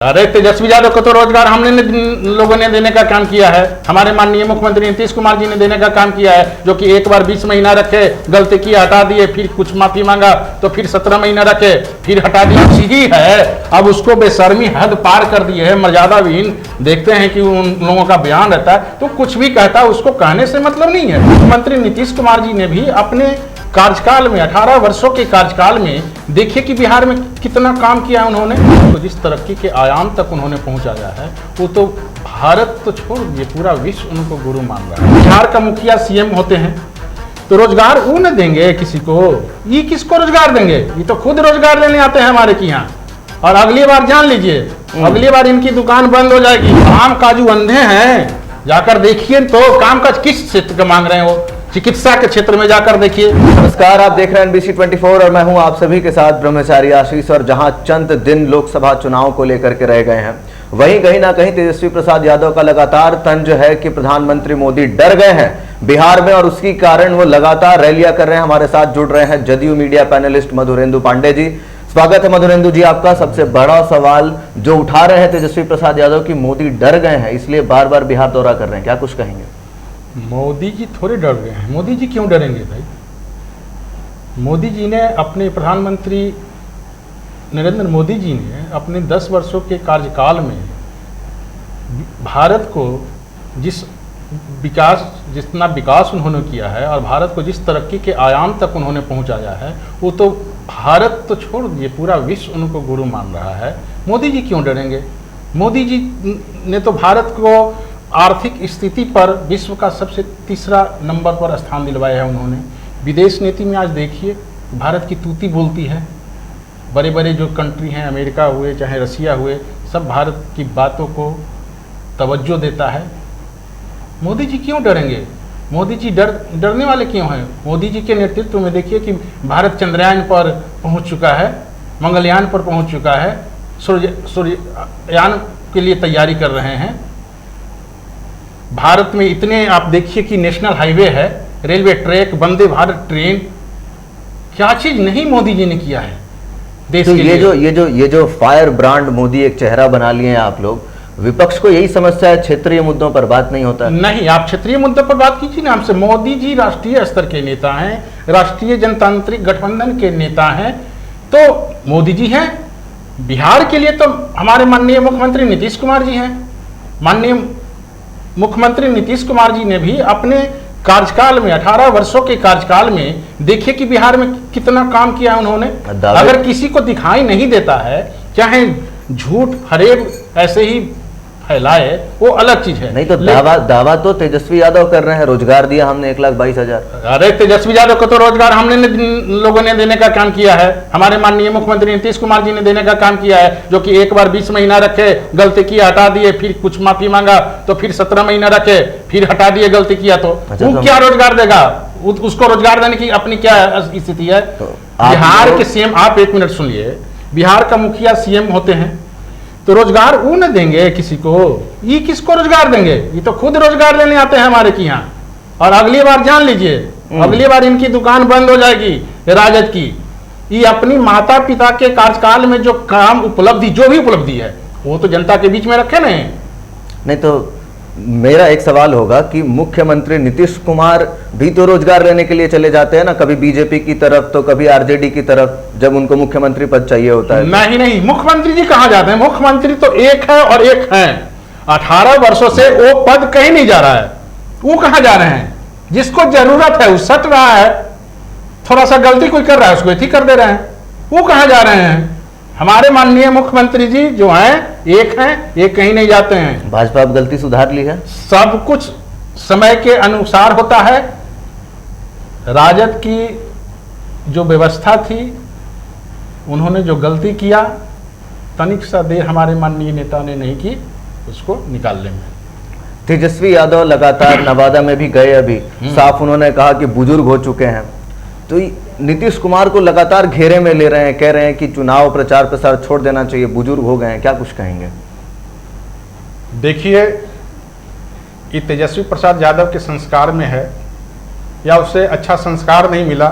अरे तेजस्वी यादव को तो रोजगार हमने लोगों ने देने का काम किया है। हमारे माननीय मुख्यमंत्री नीतीश कुमार जी ने देने का काम किया है, जो कि एक बार 20 महीना रखे, गलती की हटा दिए, फिर कुछ माफी मांगा तो फिर 17 महीना रखे, फिर हटा दिया। ही है अब उसको बेशर्मी हद पार कर दिए है, मर्यादा विहीन। देखते हैं कि उन लोगों का बयान रहता है तो कुछ भी कहता है, उसको कहने से मतलब नहीं है। मुख्यमंत्री नीतीश कुमार जी ने भी अपने कार्यकाल में 18 वर्षों के कार्यकाल में देखिए कि बिहार में कितना काम किया उन्होंने। तो जिस तरक्की के आयाम तक उन्होंने पहुंचाया है वो तो भारत तो छोड़ दिए, पूरा विश्व उनको गुरु मान रहा है। बिहार का मुखिया सीएम होते हैं तो रोजगार वो न देंगे किसी को, ये किसको रोजगार देंगे? ये तो खुद रोजगार लेने आते हैं हमारे के यहाँ। और अगली बार जान लीजिए, अगली बार इनकी दुकान बंद हो जाएगी। काम काजू अंधे हैं, जाकर देखिए तो काम काज किस क्षेत्र का मांग रहे हैं वो, चिकित्सा के क्षेत्र में जाकर देखिए। नमस्कार, आप देख रहे हैं NBC 24 और मैं हूं आप सभी के साथ ब्रह्मचारी आशीष। और जहां चंद दिन लोकसभा चुनाव को लेकर के रह गए हैं, वहीं कहीं ना कहीं तेजस्वी प्रसाद यादव का लगातार तंज है कि प्रधानमंत्री मोदी डर गए हैं बिहार में, और उसकी कारण वो लगातार रैलियां कर रहे हैं। हमारे साथ जुड़ रहे हैं जदयू मीडिया पैनलिस्ट मधुरेंदु पांडे जी। स्वागत है मधुरेंदु जी आपका। सबसे बड़ा सवाल जो उठा रहे हैं तेजस्वी प्रसाद यादव की मोदी डर गए हैं, इसलिए बार बार बिहार दौरा कर रहे हैं, क्या कुछ कहेंगे? मोदी जी थोड़े डर गए हैं। मोदी जी क्यों डरेंगे भाई? मोदी जी ने अपने प्रधानमंत्री नरेंद्र मोदी जी ने अपने 10 वर्षों के कार्यकाल में भारत को जितना विकास उन्होंने किया है और भारत को जिस तरक्की के आयाम तक उन्होंने पहुंचाया है, वो तो भारत तो छोड़ दिए, पूरा विश्व उनको गुरु मान रहा है। मोदी जी क्यों डरेंगे? मोदी जी ने तो भारत को आर्थिक स्थिति पर विश्व का सबसे तीसरा नंबर पर स्थान दिलवाया है उन्होंने। विदेश नीति में आज देखिए भारत की तूती बोलती है। बड़े बड़े जो कंट्री हैं, अमेरिका हुए चाहे रसिया हुए, सब भारत की बातों को तवज्जो देता है। मोदी जी क्यों डरेंगे? मोदी जी डरने वाले क्यों हैं? मोदी जी के नेतृत्व में देखिए कि भारत चंद्रयान पर पहुंच चुका है, मंगलयान पर पहुंच चुका है, सूर्ययान के लिए तैयारी कर रहे हैं। भारत में इतने आप देखिए कि नेशनल हाईवे है, railway track, Vande Bharat train, क्या चीज नहीं मोदी जी ने किया है देश तो के लिए। ये जो फायर ब्रांड मोदी एक चेहरा बना लिए हैं आप लोग, विपक्ष को यही समस्या है, क्षेत्रीय मुद्दों पर बात नहीं होता। नहीं, आप क्षेत्रीय मुद्दों पर बात कीजिए ना हमसे। मोदी जी राष्ट्रीय स्तर के नेता हैं, राष्ट्रीय जनतांत्रिक गठबंधन के नेता हैं, तो मोदी जी हैं। बिहार के लिए तो हमारे माननीय मुख्यमंत्री नीतीश कुमार जी हैं। माननीय मुख्यमंत्री नीतीश कुमार जी ने भी अपने कार्यकाल में 18 वर्षों के कार्यकाल में देखिए कि बिहार में कितना काम किया उन्होंने। अगर किसी को दिखाई नहीं देता है, चाहे झूठ फरेब ऐसे ही फैलाए, वो अलग चीज है। नहीं तो दावा तो तेजस्वी यादव कर रहे हैं, रोजगार दिया हमने 1,22,000। अरे तेजस्वी यादव को तो रोजगार हमने लोगों ने देने का काम किया है। हमारे माननीय मुख्यमंत्री नीतीश कुमार जी ने देने का काम किया है, जो कि एक बार 20 महीना रखे, गलती की हटा दिए, फिर कुछ माफी मांगा तो फिर 17 महीना रखे, फिर हटा दिए गलती किया तो वो क्या रोजगार देगा? उसको रोजगार देने की अपनी क्या स्थिति है? बिहार के सीएम, आप एक मिनट सुनिए, बिहार का मुखिया सीएम होते हैं तो रोजगार वो न देंगे किसी को, ये किसको रोजगार देंगे? ये तो खुद रोजगार लेने आते हैं हमारे के यहाँ। और अगली बार जान लीजिए, अगली बार इनकी दुकान बंद हो जाएगी राजद की। ये अपनी माता पिता के कार्यकाल में जो काम उपलब्धि, जो भी उपलब्धि है, वो तो जनता के बीच में रखे नहीं तो मेरा एक सवाल होगा कि मुख्यमंत्री नीतीश कुमार भी तो रोजगार लेने के लिए चले जाते हैं ना, कभी बीजेपी की तरफ तो कभी आरजेडी की तरफ, जब उनको मुख्यमंत्री पद चाहिए होता है। नहीं, मुख्यमंत्री जी कहाँ जाते हैं? मुख्यमंत्री तो एक है और एक है। 18 वर्षों से वो पद कहीं नहीं जा रहा है। वो कहाँ जा रहे हैं? जिसको जरूरत है वो सट रहा है, थोड़ा सा गलती कोई कर रहा है उसको ठीक कर दे रहे हैं। वो कहाँ जा रहे हैं? हमारे माननीय मुख्यमंत्री जी जो हैं, एक कहीं नहीं जाते हैं। भाजपा अब गलती सुधार ली है, सब कुछ समय के अनुसार होता है। राजद की जो व्यवस्था थी, उन्होंने जो गलती किया, तनिक सा देर हमारे माननीय नेता ने नहीं की उसको निकालने में। तेजस्वी यादव लगातार नवादा में भी गए, अभी साफ उन्होंने कहा कि बुजुर्ग हो चुके हैं, तो नीतीश कुमार को लगातार घेरे में ले रहे हैं, कह रहे हैं कि चुनाव प्रचार प्रसार छोड़ देना चाहिए, बुजुर्ग हो गए हैं, क्या कुछ कहेंगे? देखिए, ये तेजस्वी प्रसाद यादव के संस्कार में है या उससे अच्छा संस्कार नहीं मिला।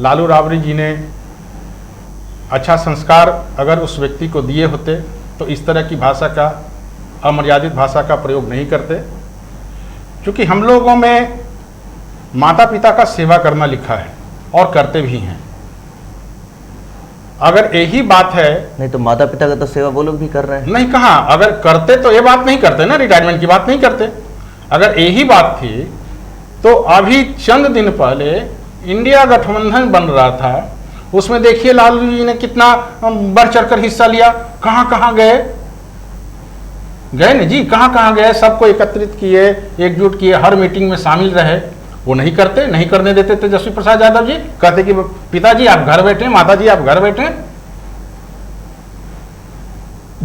लालू राबड़ी जी ने अच्छा संस्कार अगर उस व्यक्ति को दिए होते तो इस तरह की भाषा का, अमर्यादित भाषा का प्रयोग नहीं करते, क्योंकि हम लोगों में माता पिता का सेवा करना लिखा है और करते भी हैं। अगर यही बात है, नहीं तो माता पिता का तो सेवा वो लोग भी कर रहे हैं। नहीं कहा, अगर करते तो ये बात नहीं करते ना, रिटायरमेंट की बात नहीं करते। अगर यही बात थी तो अभी चंद दिन पहले इंडिया गठबंधन बन रहा था, उसमें देखिए लालू जी ने कितना बढ़ चढ़कर हिस्सा लिया। कहां कहां गए ना जी, कहां कहां गए, सबको एकत्रित किए, एकजुट किए, हर मीटिंग में शामिल रहे। वो नहीं करते, नहीं करने देते तेजस्वी प्रसाद यादव जी। कहते कि पिताजी आप घर बैठे, माताजी आप घर बैठे।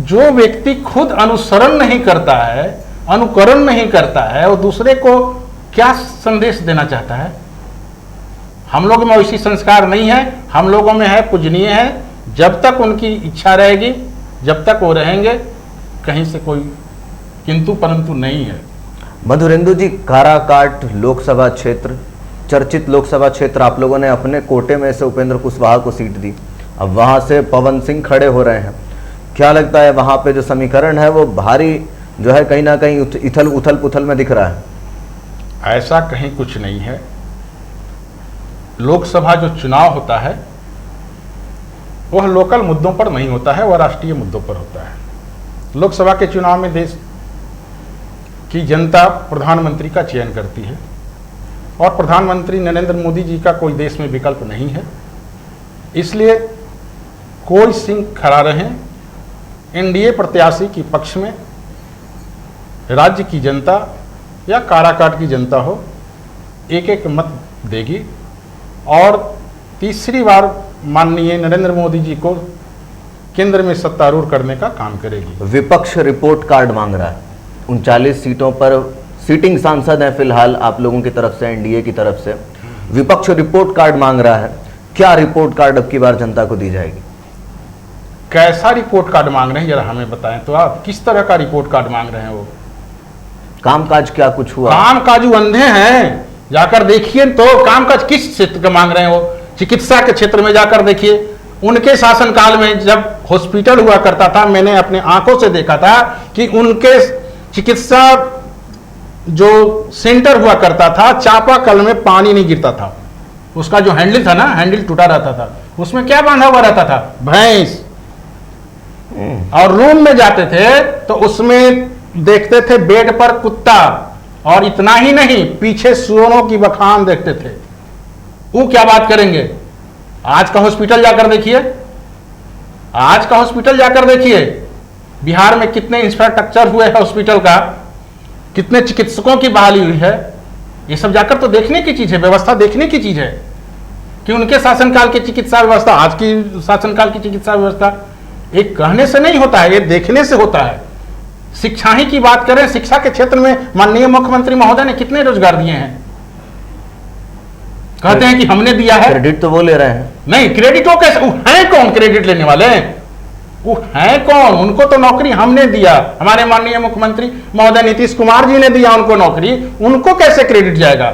जो व्यक्ति खुद अनुसरण नहीं करता है, अनुकरण नहीं करता है, वो दूसरे को क्या संदेश देना चाहता है? हम लोगों में वैसी संस्कार नहीं है, हम लोगों में है पूजनीय है। जब तक उनकी इच्छा रहेगी, जब तक वो रहेंगे, कहीं से कोई किंतु परंतु नहीं है। मधुरेंदु जी, काराकाट लोकसभा क्षेत्र, चर्चित लोकसभा क्षेत्र, आप लोगों ने अपने कोटे में से उपेंद्र कुशवाहा को सीट दी, अब वहां से पवन सिंह खड़े हो रहे हैं। क्या लगता है वहां पे जो समीकरण है वो भारी जो है कहीं ना कहीं उथल पुथल में दिख रहा है? ऐसा कहीं कुछ नहीं है। लोकसभा जो चुनाव होता है वह लोकल मुद्दों पर नहीं होता है, वह राष्ट्रीय मुद्दों पर होता है। लोकसभा के चुनाव में देश की जनता प्रधानमंत्री का चयन करती है और प्रधानमंत्री नरेंद्र मोदी जी का कोई देश में विकल्प नहीं है। इसलिए कोई सिंह खड़ा रहे, एनडीए प्रत्याशी के पक्ष में राज्य की जनता या काराकाट की जनता हो, एक एक मत देगी और तीसरी बार माननीय नरेंद्र मोदी जी को केंद्र में सत्तारूढ़ करने का काम करेगी। विपक्ष रिपोर्ट कार्ड मांग रहा है। 39 सीटों पर सीटिंग सांसद हैं फिलहाल आप लोगों की तरफ से, एनडीए की तरफ से। विपक्ष रिपोर्ट कार्ड मांग रहा है, क्या रिपोर्ट कार्ड अब की बार जनता को दी जाएगी? कैसा रिपोर्ट कार्ड मांग रहे हैं जरा हमें बताएं तो। आप किस तरह का रिपोर्ट कार्ड मांग रहे हैं? वो कामकाज क्या कुछ हुआ? कामकाज अंधे हैं, जाकर देखिए तो। कामकाज किस क्षेत्र का मांग रहे हैं? वो चिकित्सा के क्षेत्र में जाकर देखिए। उनके शासनकाल में जब हॉस्पिटल हुआ करता था, मैंने अपने आंखों से देखा था कि उनके चिकित्सा जो सेंटर हुआ करता था, चापाकल में पानी नहीं गिरता था। उसका जो हैंडल था ना, हैंडल टूटा रहता था, उसमें क्या बांधा हुआ रहता था? भैंस। और रूम में जाते थे तो उसमें देखते थे बेड पर कुत्ता, और इतना ही नहीं, पीछे सुअरों की बखान देखते थे। वो क्या बात करेंगे? आज का हॉस्पिटल जाकर देखिए, आज का हॉस्पिटल जाकर देखिए, बिहार में कितने इंफ्रास्ट्रक्चर हुए हैं हॉस्पिटल का, कितने चिकित्सकों की बहाली हुई है। ये सब जाकर तो देखने की चीज है, व्यवस्था देखने की चीज है कि उनके शासनकाल की चिकित्सा व्यवस्था, आज की शासनकाल की चिकित्सा व्यवस्था एक कहने से नहीं होता है, ये देखने से होता है। शिक्षा ही की बात करें, शिक्षा के क्षेत्र में माननीय मुख्यमंत्री महोदय ने कितने रोजगार दिए हैं? कहते हैं कि हमने दिया है, क्रेडिट तो वो ले रहे हैं। नहीं, क्रेडिटों कैसे? वो हैं कौन क्रेडिट लेने वाले? वो हैं कौन? उनको तो नौकरी हमने दिया, हमारे माननीय मुख्यमंत्री महोदय नीतीश कुमार जी ने दिया उनको नौकरी, उनको कैसे क्रेडिट जाएगा?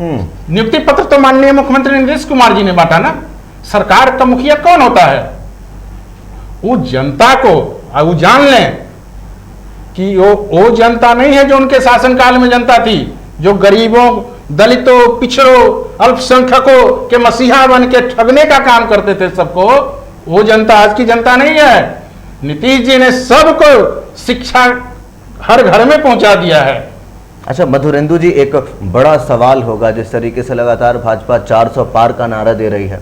नियुक्ति पत्र तो माननीय मुख्यमंत्री नीतीश कुमार जी ने बांटा ना। सरकार का मुखिया कौन होता है? वो जनता को वो जान लें कि वो जनता नहीं है जो उनके शासनकाल में जनता थी, जो गरीबों, दलितों, पिछड़ों, अल्पसंख्यकों के मसीहा बन के ठगने का काम करते थे सबको। वो जनता आज की जनता नहीं है। नीतीश जी ने सबको शिक्षा हर घर में पहुंचा दिया है। अच्छा मधुरेंदु जी, एक बड़ा सवाल होगा, जिस तरीके से लगातार भाजपा 400 पार का नारा दे रही है,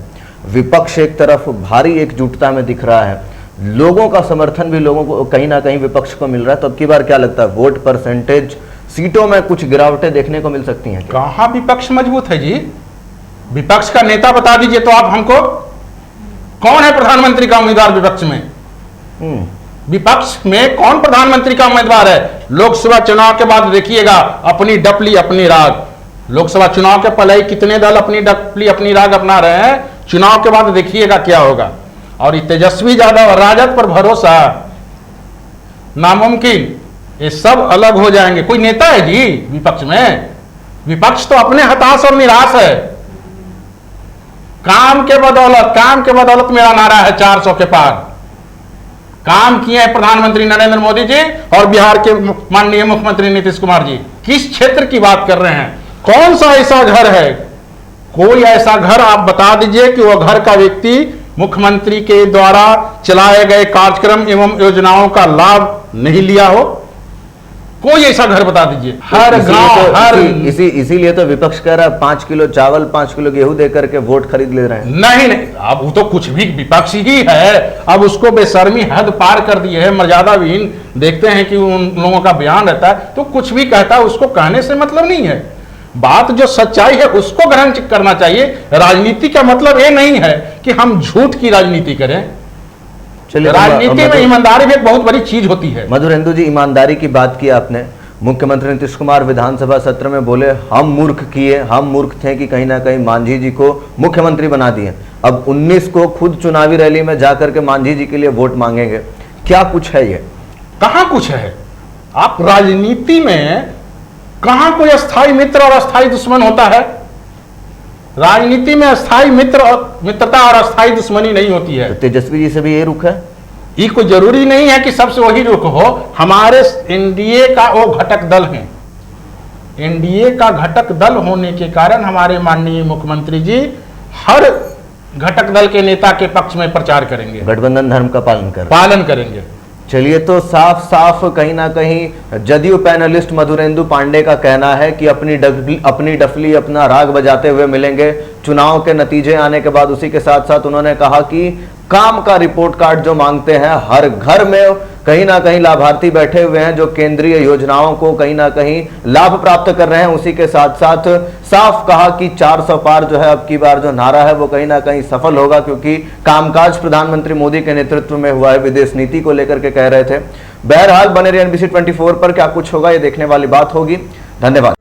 विपक्ष एक तरफ भारी एकजुटता में दिख रहा है, लोगों का समर्थन भी लोगों को कहीं ना कहीं विपक्ष को मिल रहा है, तो अब की बार क्या लगता है वोट परसेंटेज, सीटों में कुछ गिरावटें देखने को मिल सकती हैं? कहां विपक्ष मजबूत है जी? विपक्ष का नेता बता दीजिए तो आप हमको। कौन है प्रधानमंत्री का उम्मीदवार विपक्ष में? विपक्ष में कौन प्रधानमंत्री का उम्मीदवार है? लोकसभा चुनाव के बाद देखिएगा अपनी डपली अपनी राग। लोकसभा चुनाव के पहले ही कितने दल अपनी डपली अपनी राग अपना रहे हैं, चुनाव के बाद देखिएगा क्या होगा। और तेजस्वी यादव और राजद पर भरोसा नामुमकिन, ये सब अलग हो जाएंगे। कोई नेता है जी विपक्ष में? विपक्ष तो अपने हताश और निराश है। काम के बदौलत मेरा नारा है 400 के पार। काम किए हैं प्रधानमंत्री नरेंद्र मोदी जी और बिहार के माननीय मुख्यमंत्री नीतीश कुमार जी। किस क्षेत्र की बात कर रहे हैं? कौन सा ऐसा घर है, कोई ऐसा घर आप बता दीजिए कि वो घर का व्यक्ति मुख्यमंत्री के द्वारा चलाए गए कार्यक्रम एवं योजनाओं का लाभ नहीं लिया हो? कोई ऐसा घर बता दीजिए। हर गांव हर इसीलिए तो विपक्ष कह रहा है 5 किलो चावल 5 किलो गेहूं देकर के वोट खरीद ले रहे हैं। नहीं, अब वो तो कुछ भी विपक्ष ही है, अब उसको बेशर्मी हद पार कर दी है, मर्यादा विहीन। देखते हैं कि उन लोगों का बयान रहता है तो कुछ भी कहता है, उसको कहने से मतलब नहीं है। बात जो सच्चाई है उसको ग्रहण करना चाहिए। राजनीति का मतलब ये नहीं है कि हम झूठ की राजनीति करें। राजनीति में ईमानदारी भी एक बहुत बड़ी चीज होती है। मधुरेंदु जी, ईमानदारी की बात की आपने। मुख्यमंत्री नीतीश कुमार विधानसभा सत्र में बोले हम मूर्ख थे कि कहीं ना कहीं मांझी जी को मुख्यमंत्री बना दिए। अब 19 को खुद चुनावी रैली में जाकर के मांझी जी के लिए वोट मांगेंगे। क्या कुछ है ये? कहां कुछ है? आप राजनीति में कहां कोई अस्थाई मित्र और अस्थाई दुश्मन होता है? राजनीति में अस्थाई मित्रता और अस्थाई दुश्मनी नहीं होती है। तो तेजस्वी जी से भी ये रुख है? ये कोई जरूरी नहीं है कि सबसे वही रुख हो। हमारे एनडीए का वो घटक दल है। एनडीए का घटक दल होने के कारण हमारे माननीय मुख्यमंत्री जी हर घटक दल के नेता के पक्ष में प्रचार करेंगे, गठबंधन धर्म का पालन करेंगे। चलिए, तो साफ साफ कहीं ना कहीं जदयू पैनलिस्ट मधुरेंदु पांडे का कहना है कि अपनी डफली अपना राग बजाते हुए मिलेंगे चुनाव के नतीजे आने के बाद। उसी के साथ साथ उन्होंने कहा कि काम का रिपोर्ट कार्ड जो मांगते हैं, हर घर में कहीं ना कहीं लाभार्थी बैठे हुए हैं जो केंद्रीय योजनाओं को कहीं ना कहीं लाभ प्राप्त कर रहे हैं। उसी के साथ साथ साफ कहा कि 400 पार जो है अब की बार जो नारा है वो कहीं ना कहीं सफल होगा, क्योंकि कामकाज प्रधानमंत्री मोदी के नेतृत्व में हुआ है। विदेश नीति को लेकर के कह रहे थे। बहरहाल बने रहिए NBC 24 पर। क्या कुछ होगा ये देखने वाली बात होगी। धन्यवाद।